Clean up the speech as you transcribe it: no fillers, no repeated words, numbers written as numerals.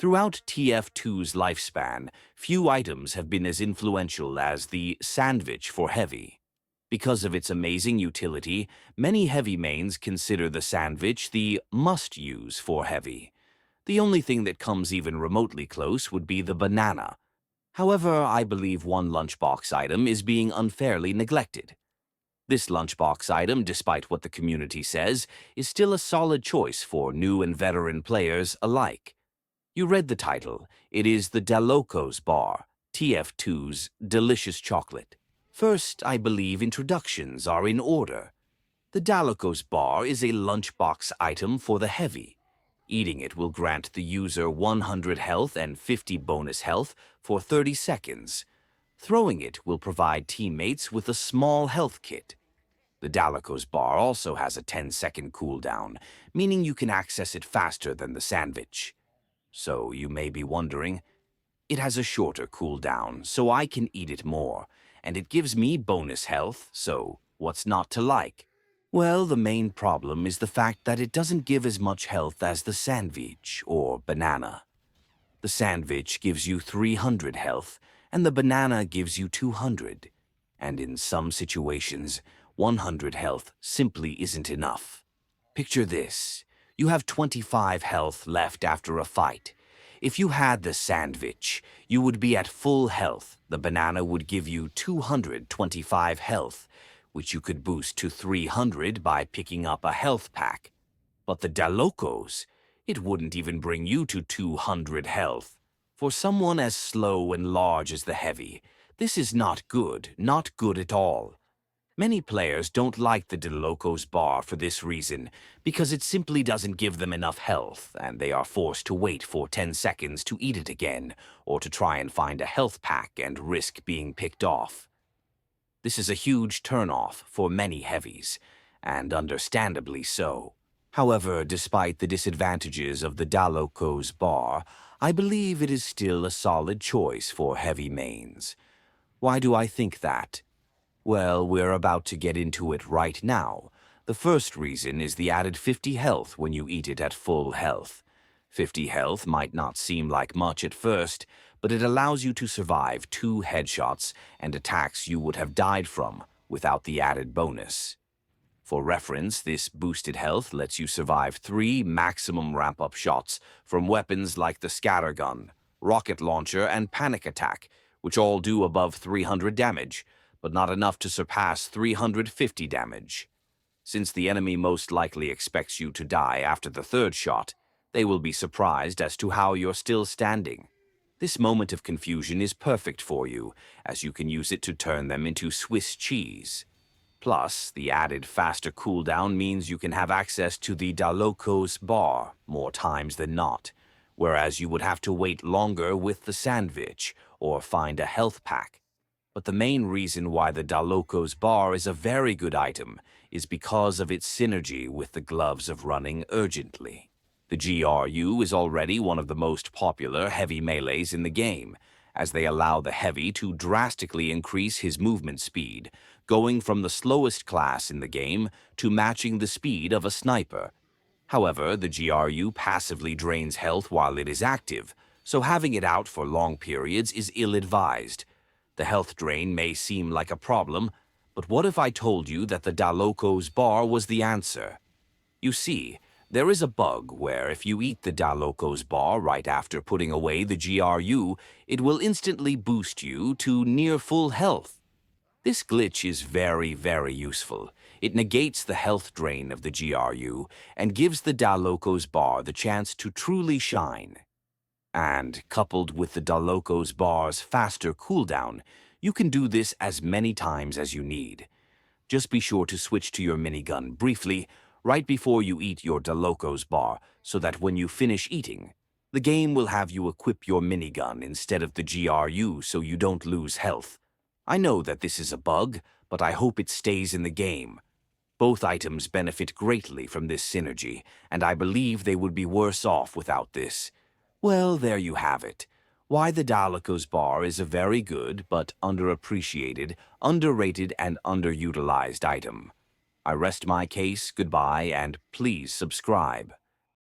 Throughout TF2's lifespan, few items have been as influential as the sandwich for heavy. Because of its amazing utility, many heavy mains consider the sandwich the must-use for heavy. The only thing that comes even remotely close would be the banana. However, I believe one lunchbox item is being unfairly neglected. This lunchbox item, despite what the community says, is still a solid choice for new and veteran players alike. You read the title. It is the Dalokohs Bar, TF2's delicious chocolate. First, I believe introductions are in order. The Dalokohs Bar is a lunchbox item for the heavy. Eating it will grant the user 100 health and 50 bonus health for 30 seconds. Throwing it will provide teammates with a small health kit. The Dalokohs Bar also has a 10-second cooldown, meaning you can access it faster than the sandwich. So you may be wondering, it has a shorter cooldown, so I can eat it more, and it gives me bonus health, so what's not to like? Well, the main problem is the fact that it doesn't give as much health as the sandwich or banana. The sandwich gives you 300 health, and the banana gives you 200. And in some situations, 100 health simply isn't enough. Picture this. You have 25 health left after a fight. If you had the sandwich, you would be at full health. The banana would give you 225 health, which you could boost to 300 by picking up a health pack. But the Dalokohs, it wouldn't even bring you to 200 health. For someone as slow and large as the heavy, this is not good at all. Many players don't like the Dalokohs Bar for this reason, because it simply doesn't give them enough health, and they are forced to wait for 10 seconds to eat it again, or to try and find a health pack and risk being picked off. This is a huge turnoff for many heavies, and understandably so. However, despite the disadvantages of the Dalokohs Bar, I believe it is still a solid choice for heavy mains. Why do I think that? Well, we're about to get into it right now. The first reason is the added 50 health when you eat it at full health. 50 health might not seem like much at first, but it allows you to survive 2 headshots and attacks you would have died from without the added bonus. For reference, this boosted health lets you survive 3 maximum ramp-up shots from weapons like the scattergun, rocket launcher, and panic attack, which all do above 300 damage, but not enough to surpass 350 damage. Since the enemy most likely expects you to die after the 3rd shot, they will be surprised as to how you're still standing. This moment of confusion is perfect for you, as you can use it to turn them into Swiss cheese. Plus, the added faster cooldown means you can have access to the Dalokohs Bar more times than not, whereas you would have to wait longer with the sandwich or find a health pack. But the main reason why the Dalokohs Bar is a very good item is because of its synergy with the gloves of running urgently. The GRU is already one of the most popular heavy melees in the game, as they allow the heavy to drastically increase his movement speed, going from the slowest class in the game to matching the speed of a sniper. However, the GRU passively drains health while it is active, so having it out for long periods is ill-advised. The health drain may seem like a problem, but what if I told you that the Dalokohs Bar was the answer? You see, there is a bug where if you eat the Dalokohs Bar right after putting away the GRU, it will instantly boost you to near full health. This glitch is very useful. It negates the health drain of the GRU and gives the Dalokohs Bar the chance to truly shine. And, coupled with the Dalokohs Bar's faster cooldown, you can do this as many times as you need. Just be sure to switch to your minigun briefly, right before you eat your Dalokohs Bar, so that when you finish eating, the game will have you equip your minigun instead of the GRU so you don't lose health. I know that this is a bug, but I hope it stays in the game. Both items benefit greatly from this synergy, and I believe they would be worse off without this. Well, there you have it. Why the Dalokohs Bar is a very good but underappreciated, underrated, and underutilized item. I rest my case, goodbye, and please subscribe.